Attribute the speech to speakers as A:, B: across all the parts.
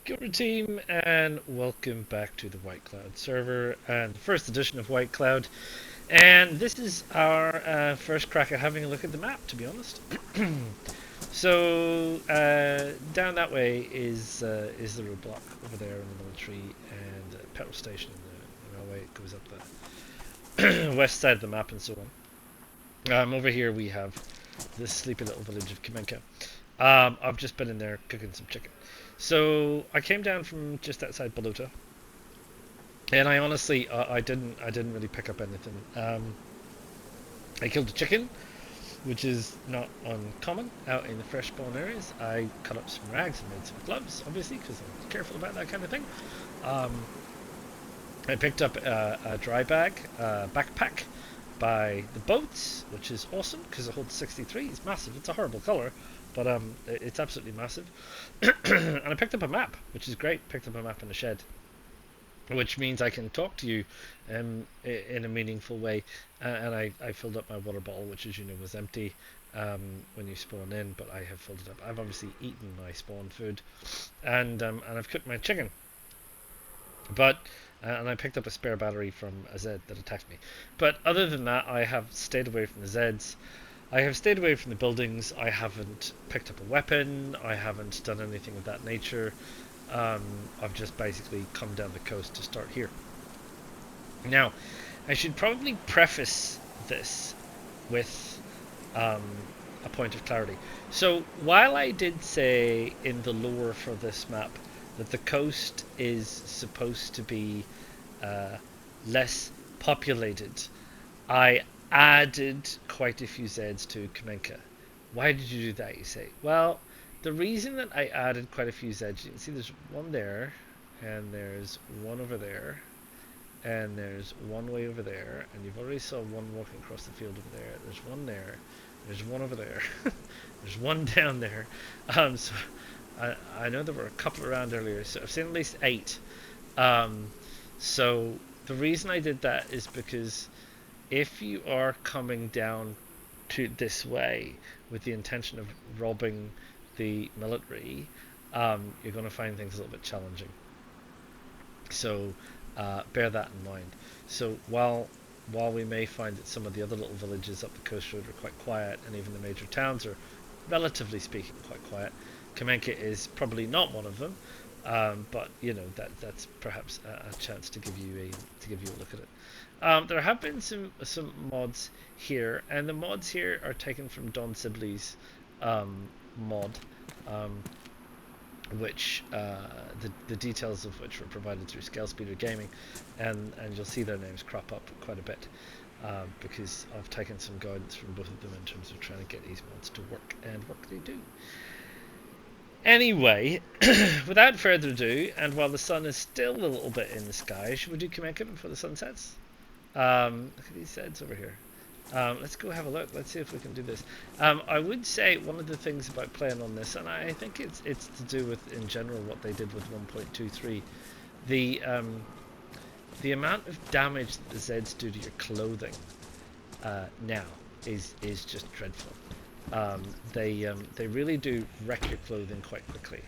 A: Kia ora team, and welcome back to the White Cloud server and the first edition of White Cloud. And this is our first crack at having a look at the map, to be honest. So down that way is the roadblock over there in the military and the petrol station in the railway. It goes up the west side of the map and so on. Over here we have this sleepy little village of Kamenka. I've just been in there cooking some chicken. So I came down from just outside Balota, and I honestly I didn't really pick up anything. I killed a chicken, which is not uncommon out in the fresh spawn areas. I cut up some rags and made some gloves, obviously, because I'm careful about that kind of thing. I picked up a dry bag backpack by the boats, which is awesome because it holds 63. It's massive. It's a horrible color, but it's absolutely massive. And I picked up a map, which is great. Picked up a map in the shed, which means I can talk to you in a meaningful way. And I filled up my water bottle, which, as you know, was empty when you spawn in, but I have filled it up. I've obviously eaten my spawn food, and I've cooked my chicken. But and I picked up a spare battery from a Z that attacked me. But other than that, I have stayed away from the Zs. I have stayed away from the buildings. I haven't picked up a weapon. I haven't done anything of that nature. I've just basically come down the coast to start here. Now, I should probably preface this with a point of clarity. So, while I did say in the lore for this map that the coast is supposed to be less populated, I added quite a few Zs to Kamenka. Why did you do that, you say? Well, the reason that I added quite a few Zs, you can see there's one there, and there's one over there, and there's one way over there, and you've already saw one walking across the field over there. There's one there, there's one over there, there's one down there. So I know there were a couple around earlier, so I've seen at least 8. So the reason I did that is because if you are coming down to this way with the intention of robbing the military, you're going to find things a little bit challenging. So bear that in mind. So while we may find that some of the other little villages up the coast road are quite quiet, and even the major towns are, relatively speaking, quite quiet, Kamenka is probably not one of them, but you know that's perhaps a chance to give you a look at it. There have been some mods here, and the mods here are taken from Don Sibley's mod, which the details of which were provided through Scale Speeder Gaming, and you'll see their names crop up quite a bit because I've taken some guidance from both of them in terms of trying to get these mods to work, and work they do. Anyway, without further ado, and while the sun is still a little bit in the sky, should we do Kamenka before the sun sets? Look at these Zeds over here. Let's go have a look. Let's see if we can do this. I would say one of the things about playing on this, and I think it's to do with, in general, what they did with 1.23, the amount of damage that the Zeds do to your clothing now is just dreadful. They really do wreck your clothing quite quickly.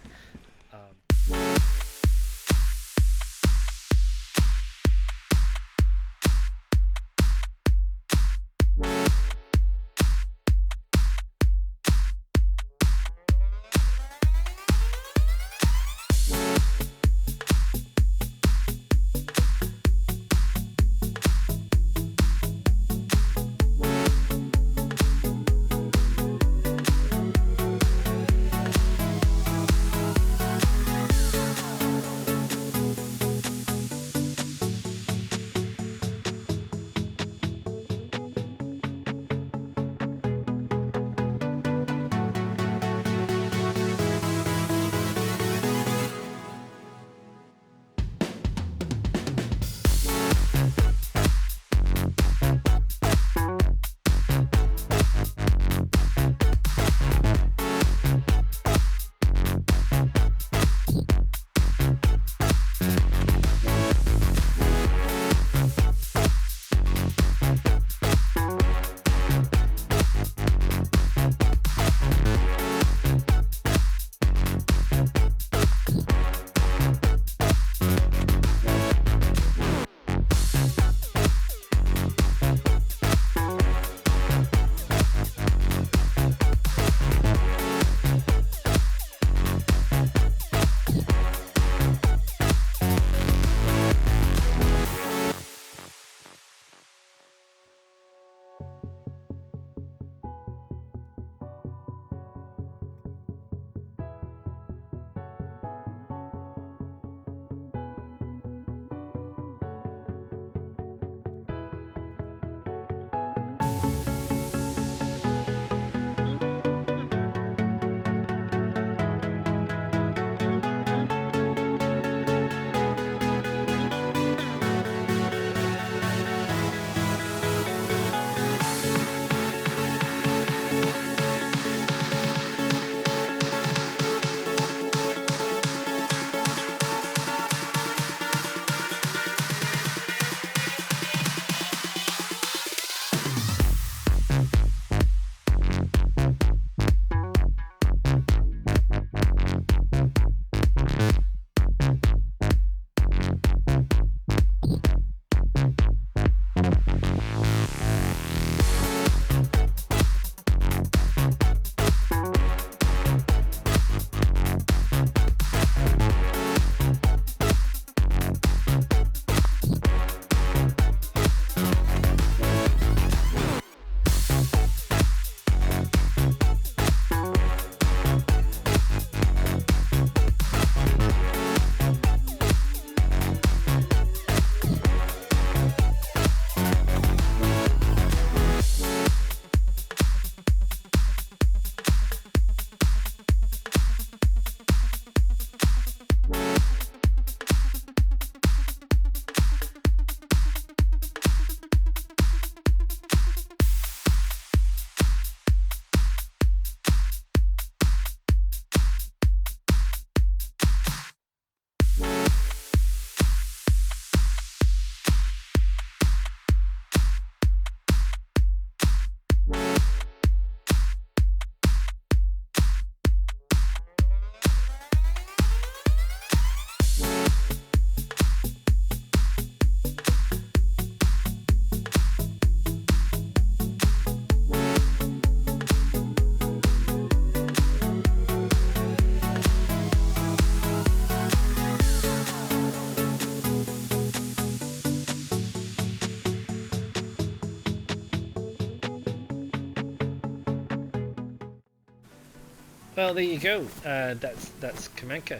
A: Well, there you go. That's Kamenka.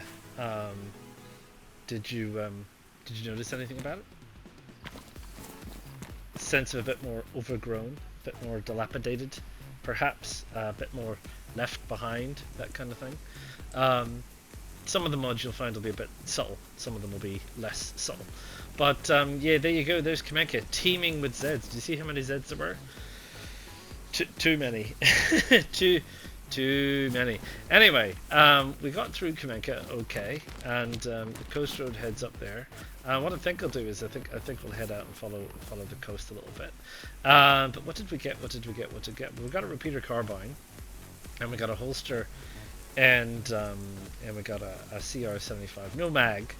A: Did you notice anything about it? Sense of a bit more overgrown, a bit more dilapidated, perhaps a bit more left behind, that kind of thing. Some of the mods you'll find will be a bit subtle, some of them will be less subtle. But yeah, there you go, there's Kamenka, teeming with Zeds. Do you see how many Zeds there were? Too many. Too many. Anyway, we got through Kamenka okay, and the coast road heads up there. What I think I'll do is I think we'll head out and follow the coast a little bit. But what did we get? What did we get? We got a repeater carbine, and we got a holster, and we got a CR75, no mag,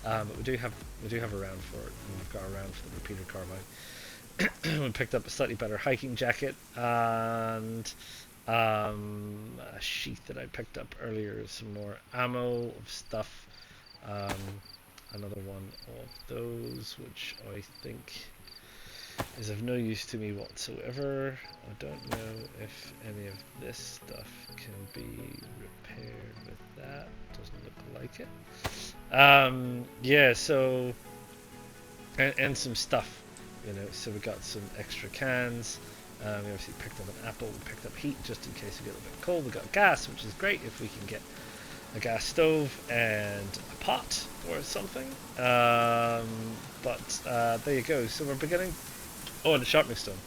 A: but we do have a round for it, and we've got a round for the repeater carbine. We picked up a slightly better hiking jacket and a sheath that I picked up earlier, some more ammo of stuff, another one of those which I think is of no use to me whatsoever. I don't know if any of this stuff can be repaired with that, doesn't look like it. Yeah, so and some stuff, you know, so we got some extra cans. We obviously picked up an apple, we picked up heat just in case we get a bit cold. We got gas, which is great if we can get a gas stove and a pot or something. But there you go. So we're beginning. Oh, and a sharpening stone.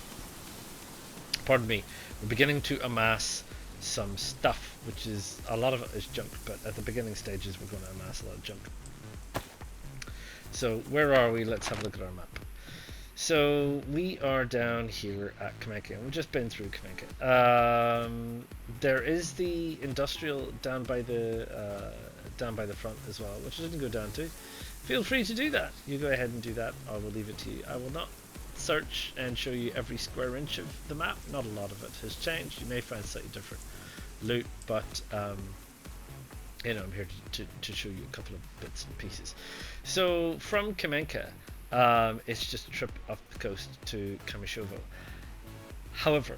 A: Pardon me. We're beginning to amass some stuff, which is a lot of it is junk. But at the beginning stages, we're going to amass a lot of junk. So where are we? Let's have a look at our map. So we are down here at Kamenka, and we've just been through Kamenka. There is the industrial down by the front as well, which I didn't go down to. Feel free to do that. You go ahead and do that. I will leave it to you. I will not search and show you every square inch of the map. Not a lot of it has changed. You may find slightly different loot, but you know, I'm here to show you a couple of bits and pieces. So from Kamenka, it's just a trip up the coast to Kamorovo. However,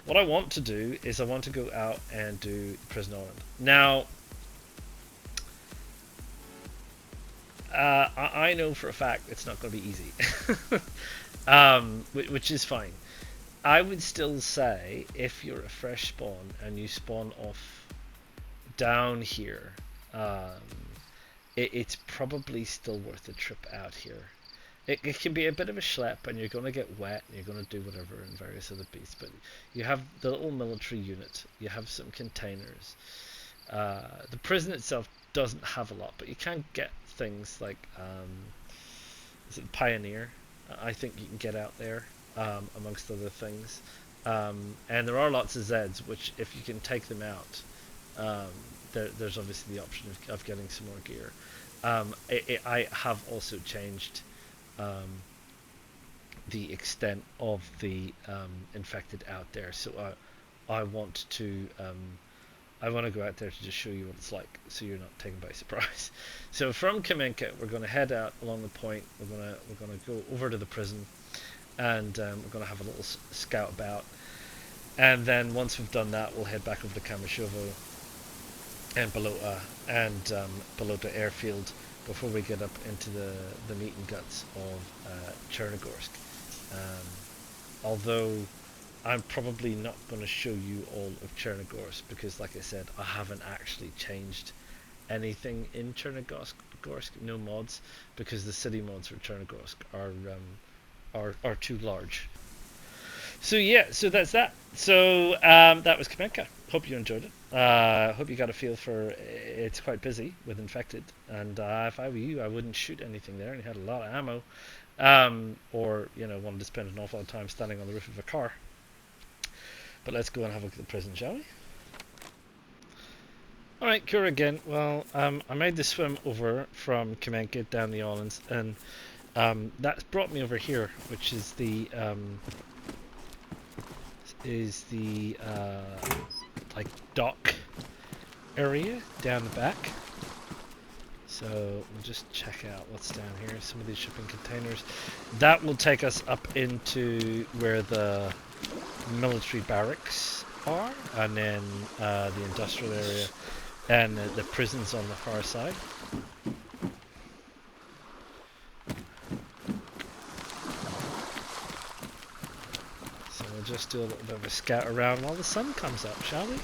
A: what I want to do is I want to go out and do Prison Island. Now, I know for a fact it's not going to be easy, which is fine. I would still say if you're a fresh spawn and you spawn off down here, it's probably still worth the trip out here. It can be a bit of a schlep, and you're going to get wet, and you're going to do whatever and various other beasts, but you have the little military unit, you have some containers. The prison itself doesn't have a lot, but you can get things like, is it Pioneer? I think you can get out there, amongst other things. And there are lots of Zeds, which if you can take them out, there's obviously the option of getting some more gear. I have also changed the extent of the infected out there, so I want to go out there to just show you what it's like, so you're not taken by surprise. So from Kamenka, we're going to head out along the point. We're going to go over to the prison, and we're going to have a little scout about, and then once we've done that, we'll head back over to Kamorovo and Balota and Balota airfield before we get up into the meat and guts of Chernogorsk. Although I'm probably not going to show you all of Chernogorsk because, like I said, I haven't actually changed anything in Chernogorsk, no mods, because the city mods for Chernogorsk are too large. So yeah, so that's that. So that was Kamenka. Hope you enjoyed it. Hope you got a feel for it's quite busy with infected, and if I were you, I wouldn't shoot anything there, and you had a lot of ammo, or you know, wanted to spend an awful lot of time standing on the roof of a car. But let's go and have a look at the prison, shall we? Alright, Kura again. Well, I made the swim over from Kamenka down the islands, and that's brought me over here, which is the like dock area down the back. So we'll just check out what's down here. Some of these shipping containers. That will take us up into where the military barracks far, and then the industrial area and the prisons on the far side. So we'll just do a little bit of a scout around while the sun comes up, shall we?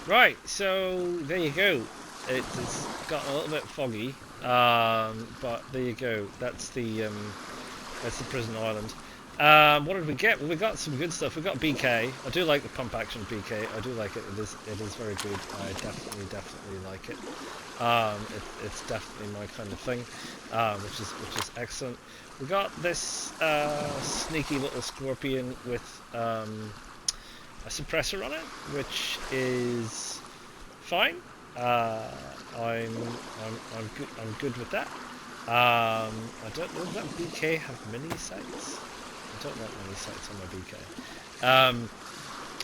A: Right, so there you go. It's got a little bit foggy, but there you go. That's the prison island. What did we get? Well, we got some good stuff. We got BK. I do like the pump action BK. I do like it. It is very good. I definitely like it. It's definitely my kind of thing, which is excellent. We got this sneaky little scorpion with a suppressor on it, which is fine. I'm good with that. I don't know if that BK have mini sights. I don't want mini sights on my BK.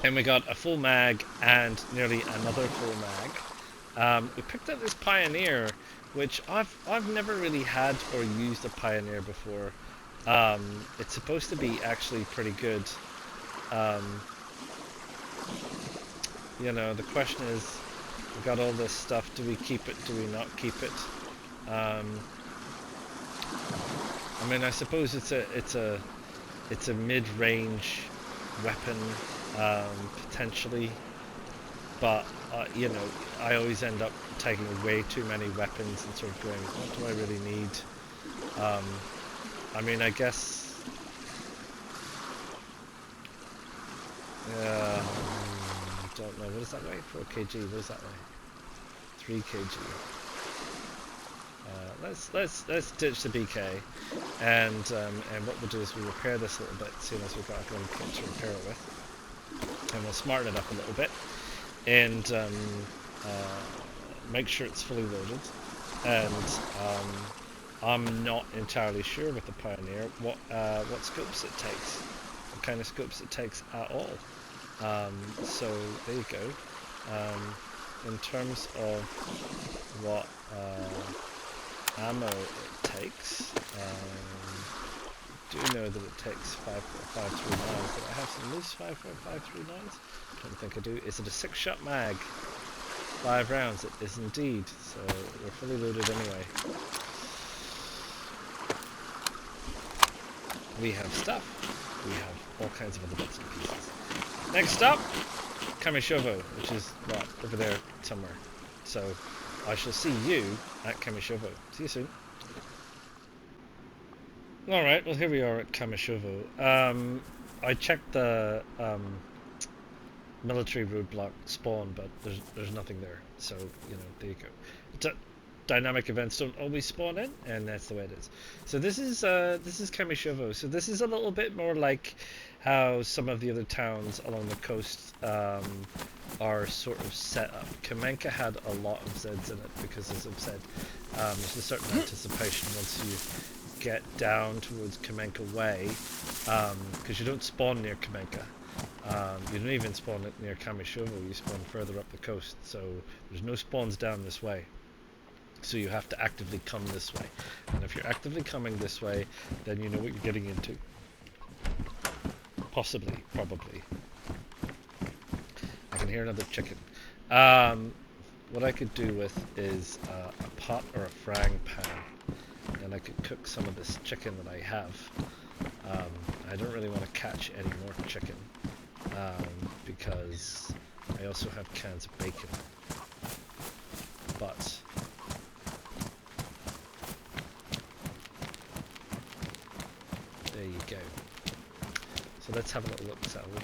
A: And we got a full mag and nearly another full mag. We picked up this Pioneer, which I've never really had or used a Pioneer before. It's supposed to be actually pretty good. You know, the question is, we got all this stuff. Do we keep it? Do we not keep it? I mean, I suppose it's a mid-range weapon, potentially, but you know, I always end up taking way too many weapons and sort of going, what do I really need? I mean, I guess. Don't know. What is that weigh? 4 kg. What is that weigh? 3 kg. Let's ditch the BK, and what we'll do is we'll repair this a little bit, seeing as we've got a gun kit to repair it with, and we'll smarten it up a little bit, and make sure it's fully loaded. And I'm not entirely sure with the Pioneer what scopes it takes, what kind of scopes it takes at all. So there you go. In terms of what ammo it takes, do know that it takes 5.539. Did I have some loose 5.539s? I don't think I do. Is it a 6-shot mag? 5 rounds. It is indeed. So we're fully loaded anyway. We have stuff. We have all kinds of other bits and pieces. Next up, Kamorovo, which is over there somewhere. So I shall see you at Kamorovo. See you soon. Alright, well here we are at Kamorovo. I checked the military roadblock spawn, but there's nothing there. So, you know, there you go. Dynamic events don't always spawn in, and that's the way it is. So this is Kamorovo. So this is a little bit more like how some of the other towns along the coast are sort of set up. Kamenka had a lot of Zeds in it because, as I've said, there's a certain anticipation once you get down towards Kamenka Way, because you don't spawn near Kamenka. You don't even spawn it near Kamorovo. You spawn further up the coast. So there's no spawns down this way. So you have to actively come this way. And if you're actively coming this way, then you know what you're getting into. Possibly, probably. I can hear another chicken. What I could do with is a pot or a frying pan, and I could cook some of this chicken that I have. I don't really want to catch any more chicken, because I also have cans of bacon. But there you go. So let's have a little look, shall we?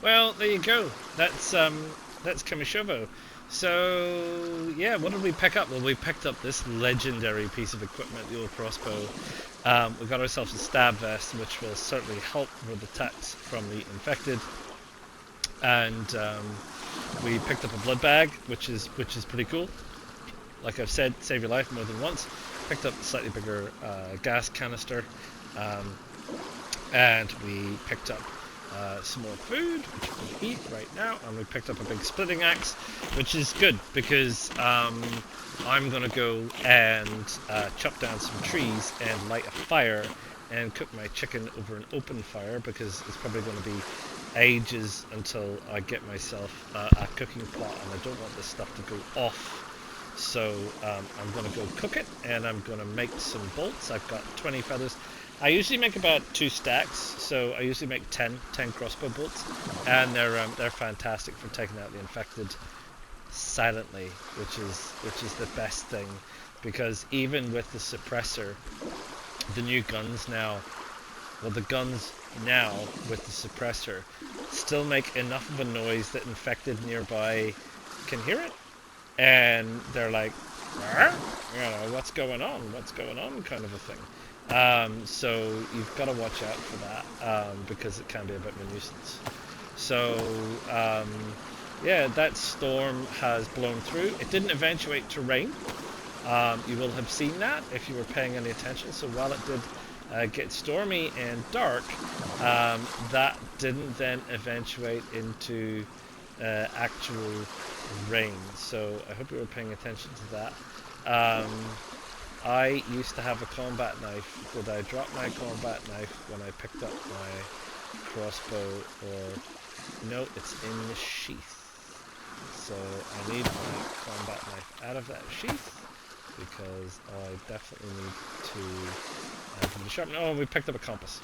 A: Well, there you go. That's Kamorovo. So yeah, what did we pick up? Well, we picked up this legendary piece of equipment, the old crossbow. We got ourselves a stab vest, which will certainly help with attacks from the infected, and we picked up a blood bag, which is pretty cool. Like I've said, save your life more than once. Picked up a slightly bigger gas canister, and we picked up some more food, which we're going to eat right now, and we picked up a big splitting axe, which is good because I'm going to go and chop down some trees and light a fire and cook my chicken over an open fire, because it's probably going to be ages until I get myself a cooking pot, and I don't want this stuff to go off. So I'm going to go cook it, and I'm going to make some bolts. I've got 20 feathers. I usually make about 2 stacks, so I usually make 10 crossbow bolts, and they're fantastic for taking out the infected silently, which is the best thing, because even with the suppressor, the new guns now, well, the guns now with the suppressor still make enough of a noise that infected nearby can hear it, and they're like, what's going on kind of a thing. So you've got to watch out for that, because it can be a bit of a nuisance. So yeah, that storm has blown through. It didn't eventuate to rain. You will have seen that if you were paying any attention. So while it did get stormy and dark, that didn't then eventuate into actual rain. So I hope you were paying attention to that. I used to have a combat knife. Did I drop my combat knife when I picked up my crossbow? Or no, it's in the sheath. So I need my combat knife out of that sheath, because I definitely need to give it a sharpen. Oh, we picked up a compass.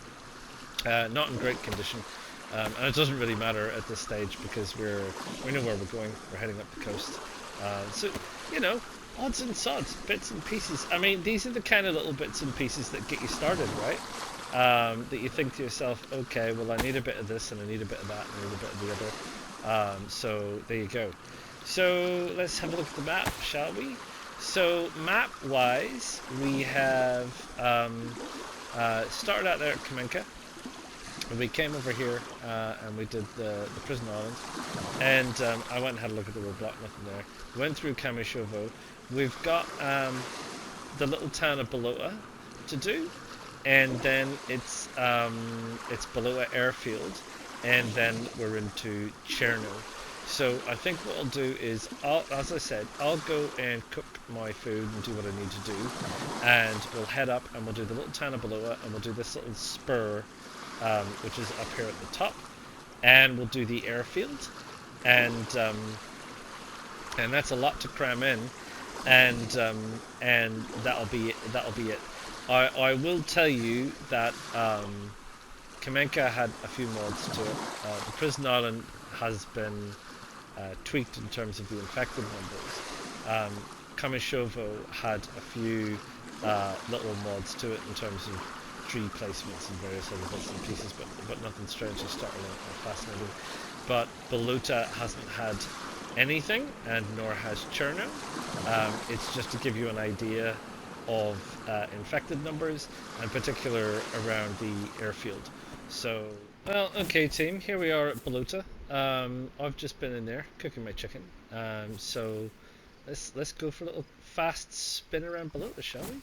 A: Not in great condition, and it doesn't really matter at this stage because we know where we're going. We're heading up the coast. So you know, odds and sods, bits and pieces. I mean, these are the kind of little bits and pieces that get you started, right? That you think to yourself, okay, well, I need a bit of this, and I need a bit of that, and I need a bit of the other. So there you go. So let's have a look at the map, shall we? So map-wise, we have started out there at Kamenka. We came over here and we did the prison island, and I went and had a look at the roadblock, nothing there. Went through Kamorovo. We've got the little town of Balota to do, and then it's Balota airfield, and then we're into Cherno. So I think what I'll do is, as I said, I'll go and cook my food and do what I need to do, and we'll head up and we'll do the little town of Balota, and we'll do this little spur, which is up here at the top, and we'll do the airfield, and that's a lot to cram in, and that'll be it. I will tell you that Kamenka had a few mods to it. The prison island has been tweaked in terms of the infected numbers. Kamorovo had a few little mods to it in terms of tree placements and various other bits and pieces, but nothing strangely startling or fascinating. But Balota hasn't had anything, and nor has Cherno. It's just to give you an idea of infected numbers, in particular around the airfield. So, well, okay, team, here we are at Balota. I've just been in there cooking my chicken. So let's go for a little fast spin around Balota, shall we?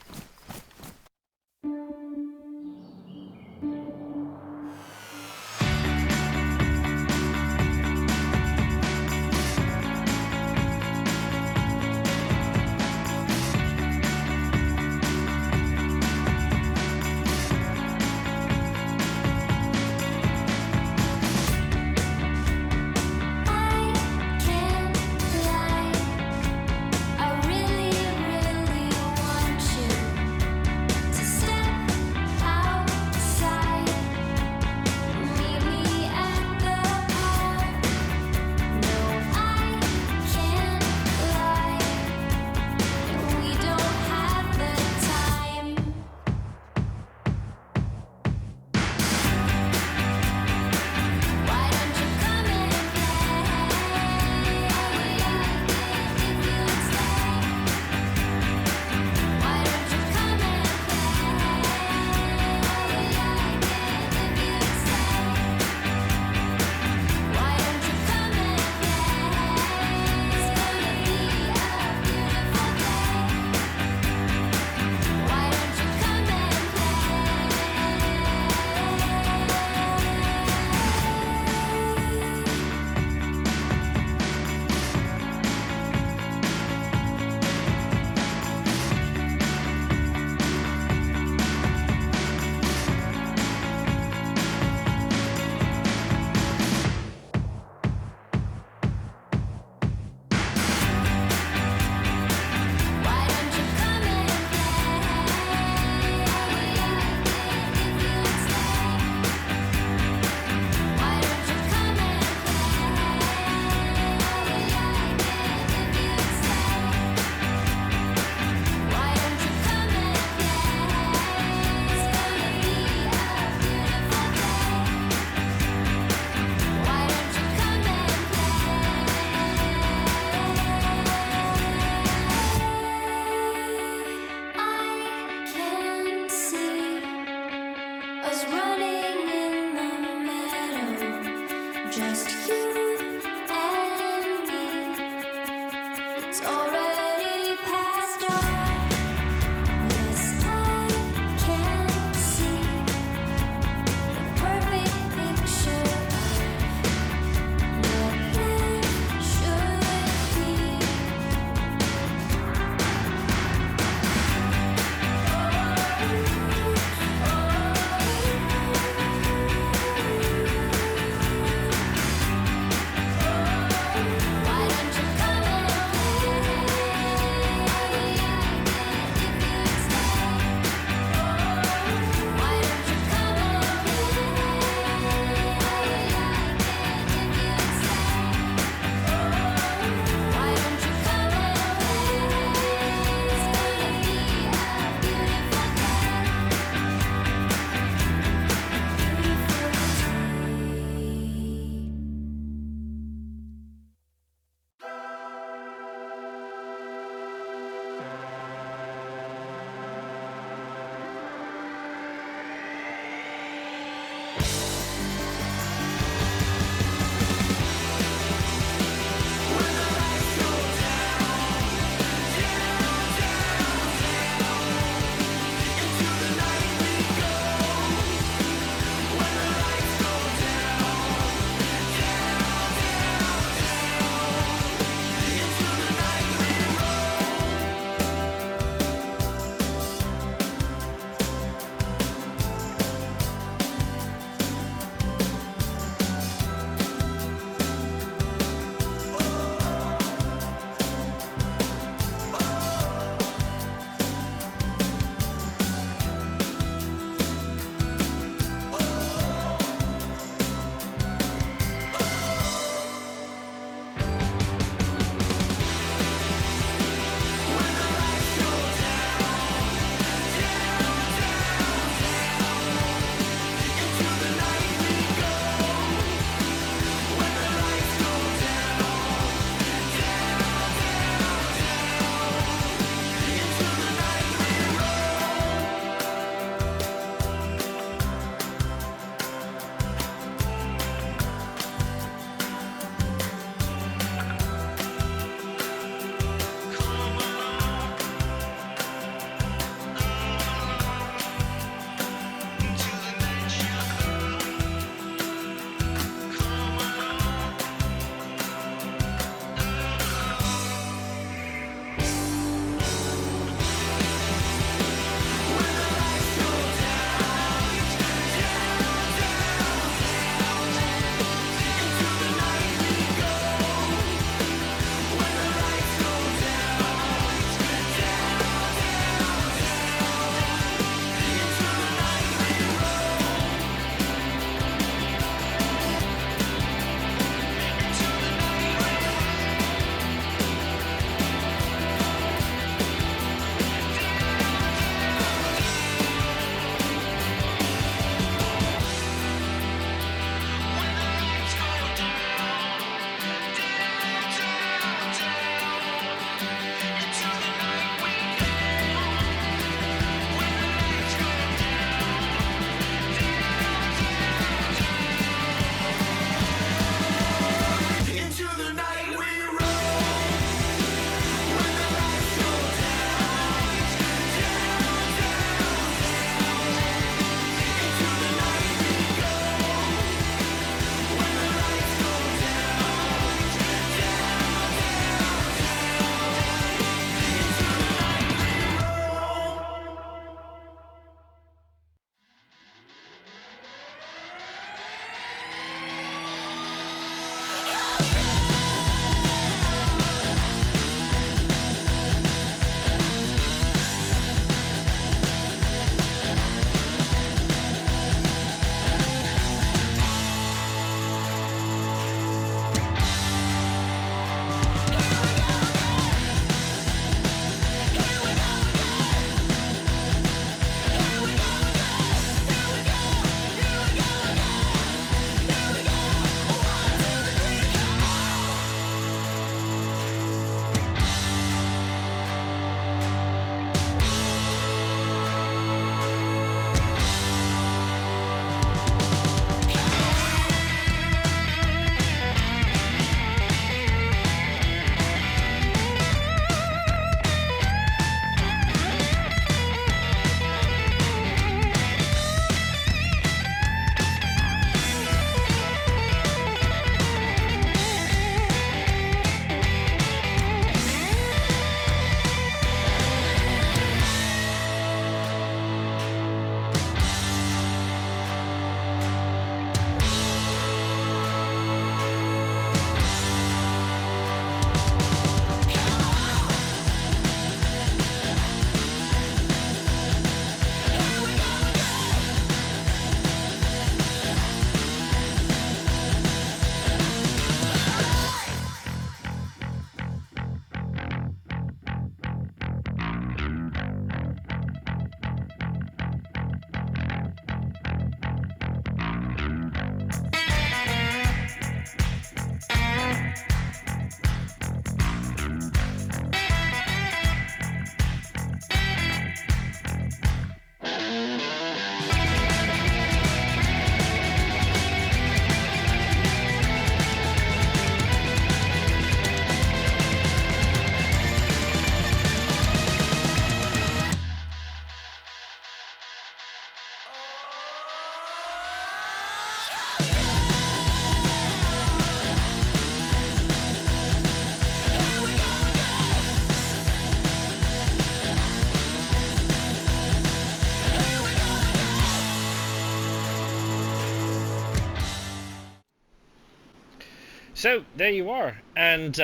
A: So there you are, and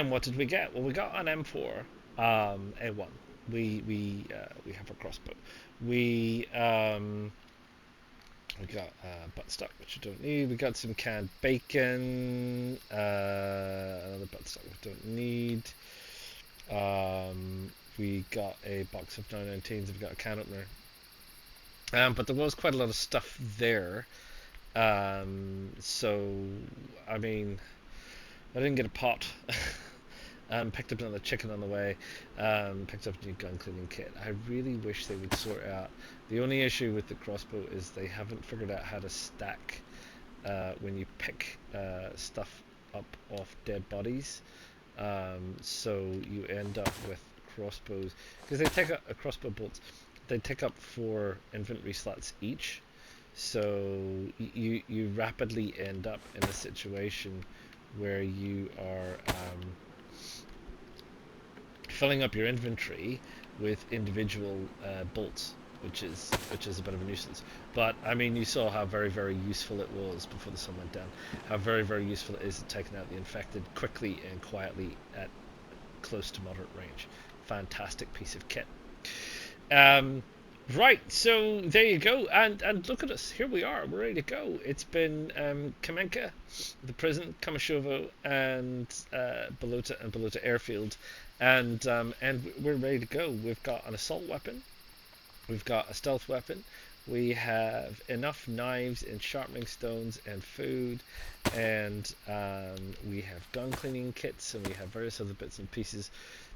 A: what did we get? Well, we got an M4, A1. We have a crossbow. We we got buttstock, which we don't need. We got some canned bacon, another buttstock we don't need. We got a box of 919s. We've got a can opener. But there was quite a lot of stuff there. So I mean, I didn't get a pot. Picked up another chicken on the way. Picked up a new gun cleaning kit. I really wish they would sort out. The only issue with the crossbow is they haven't figured out how to stack when you pick stuff up off dead bodies. So you end up with crossbows because they take a crossbow bolts. They take up 4 inventory slots each. So you rapidly end up in a situation where you are filling up your inventory with individual bolts, which is a bit of a nuisance. But I mean, you saw how very useful it was before the sun went down. How very useful it is at taking out the infected quickly and quietly at close to moderate range. Fantastic piece of kit. Right, so there you go, and look at us. Here we are. We're ready to go. It's been Kamenka, the prison, Kamorovo, and Balota Airfield, and we're ready to go. We've got an assault weapon. We've got a stealth weapon. We have enough knives and sharpening stones and food, and we have gun cleaning kits, and we have various other bits and pieces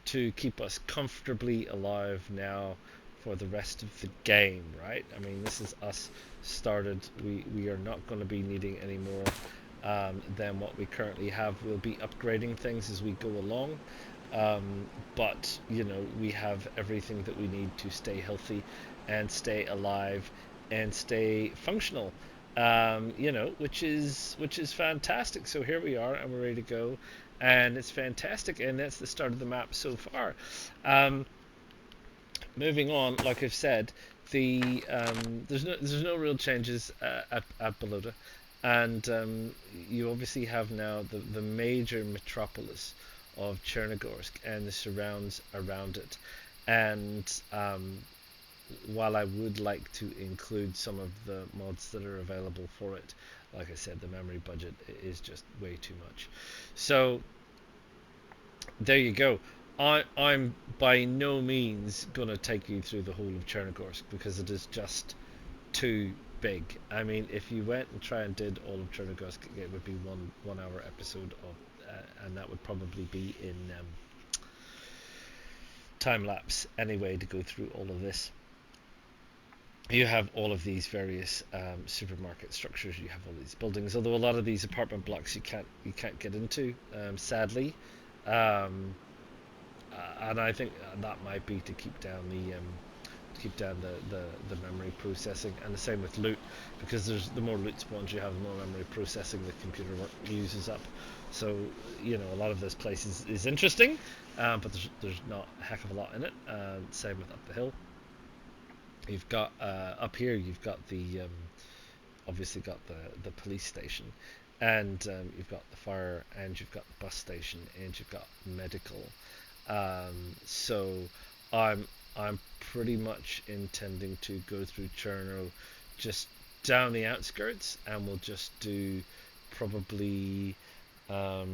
A: to keep us comfortably alive now for the rest of the game, right? I mean, this is us started. We are not going to be needing any more than what we currently have. We'll be upgrading things as we go along, but you know, we have everything that we need to stay healthy and stay alive and stay functional. You know, which is fantastic. So here we are, and we're ready to go, and it's fantastic, and that's the start of the map so far. Moving on, like I've said, there's no real changes at Balota, and you obviously have now the major metropolis of Chernogorsk and the surrounds around it, and while I would like to include some of the mods that are available for it, like I said, the memory budget is just way too much. So there you go. I'm by no means going to take you through the whole of Chernogorsk because it is just too big. I mean, if you went and try and did all of Chernogorsk, it would be one hour episode of, and that would probably be in time lapse anyway to go through all of this. You have all of these various supermarket structures. You have all these buildings. Although a lot of these apartment blocks you can't get into, sadly. And I think that might be to keep down the memory processing, and the same with loot, because the more loot spawns you have, the more memory processing the computer uses up. So you know, a lot of this place is interesting, but there's not a heck of a lot in it. Same with up the hill. You've got up here. You've got the obviously got the police station, and you've got the fire, and you've got the bus station, and you've got medical. So I'm pretty much intending to go through Cherno just down the outskirts, and we'll just do probably I'll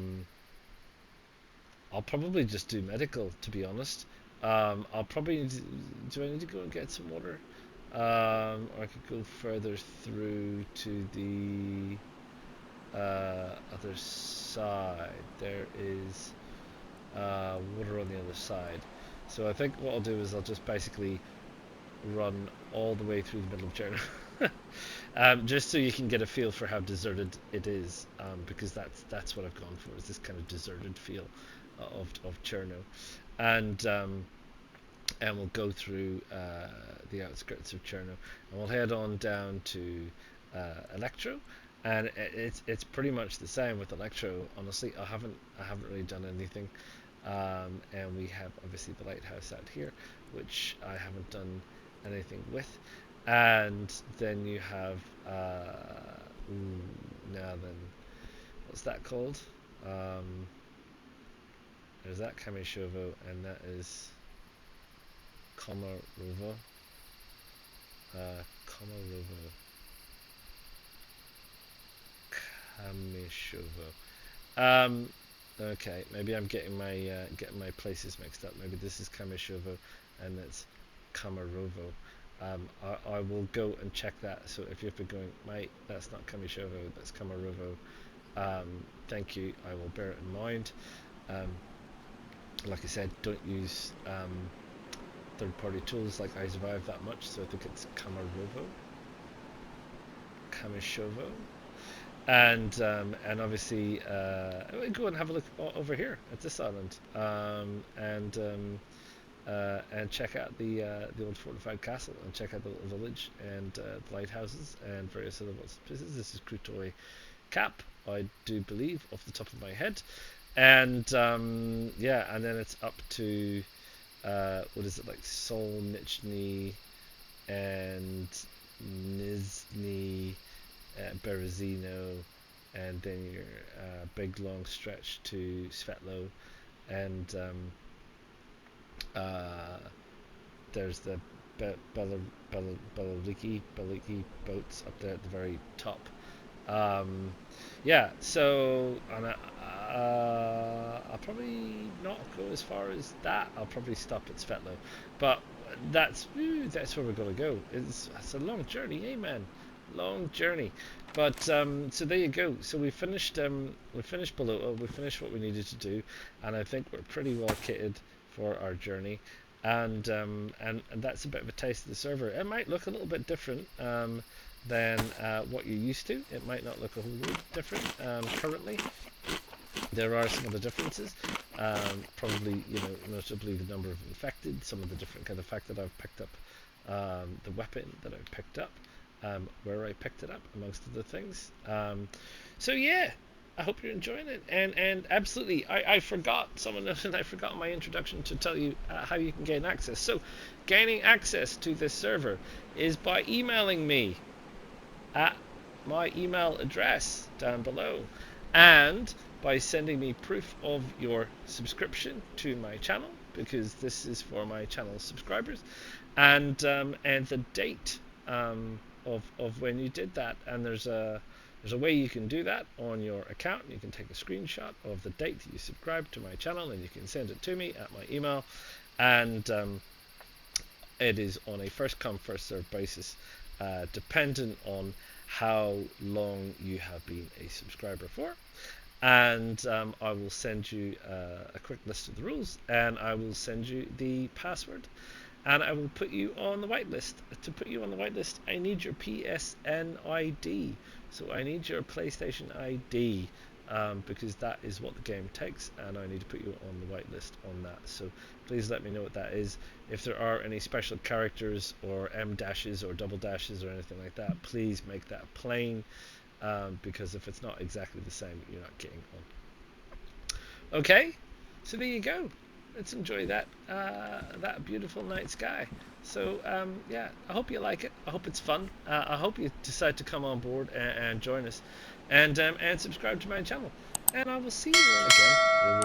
A: probably just do medical, to be honest. I'll probably do I need to go and get some water? Or I could go further through to the other side. There is water on the other side. So I think what I'll do is I'll just basically run all the way through the middle of Cherno, just so you can get a feel for how deserted it is, because that's what I've gone for, is this kind of deserted feel of Cherno, and we'll go through the outskirts of Cherno, and we'll head on down to Electro. And it's pretty much the same with Electro. Honestly, I haven't really done anything. And we have obviously the lighthouse out here, which I haven't done anything with. And then you have now then, what's that called? There's that Kamorovo, and that is Kamorovo. Kamorovo. Kamorovo. Okay, maybe I'm getting my places mixed up. Maybe this is Kamorovo, and that's Kamorovo. I will go and check that. So if you've been going, mate, that's not Kamorovo, that's Kamorovo. Thank you. I will bear it in mind. Like I said, don't use third-party tools like iSurvive that much. So I think it's Kamorovo. Kamorovo. And obviously go and have a look over here at this island, and check out the old fortified castle, and check out the little village, and the lighthouses and various other places. This is Krutoy Cap, I do believe, off the top of my head, and yeah, and then it's up to what is it, like Solnichny and Nizhny, Berezino, and then your big long stretch to Svetlo, and there's the Baliki boats up there at the very top. Yeah, so and I'll probably not go as far as that. I'll probably stop at Svetlo, but that's where we're gonna go. It's a long journey, eh, man? Long journey, but so there you go. So we finished Balota, we finished what we needed to do, and I think we're pretty well kitted for our journey, and that's a bit of a taste of the server. It might look a little bit different than what you're used to. It might not look a whole lot different currently. There are some of the differences, probably, notably the number of infected, some of the different kind of fact that I've picked up, the weapon that I've picked up, where I picked it up, amongst other things. So yeah, I hope you're enjoying it, and absolutely, I forgot in my introduction to tell you how you can gain access. So gaining access to this server is by emailing me at my email address down below, and by sending me proof of your subscription to my channel, because this is for my channel subscribers, and the date of when you did that. And there's a way you can do that on your account. You can take a screenshot of the date that you subscribed to my channel, and you can send it to me at my email, and it is on a first come first served basis, dependent on how long you have been a subscriber for. And I will send you a quick list of the rules, and I will send you the password, and I will put you on the whitelist. To put you on the whitelist, I need your PSN ID. So I need your PlayStation ID, because that is what the game takes, and I need to put you on the whitelist on that. So please let me know what that is. If there are any special characters or M dashes or double dashes or anything like that, please make that plain, because if it's not exactly the same, you're not getting on. Okay, so there you go. Let's enjoy that beautiful night sky. So yeah, I hope you like it. I hope it's fun. I hope you decide to come on board and join us, and subscribe to my channel. And I will see you all again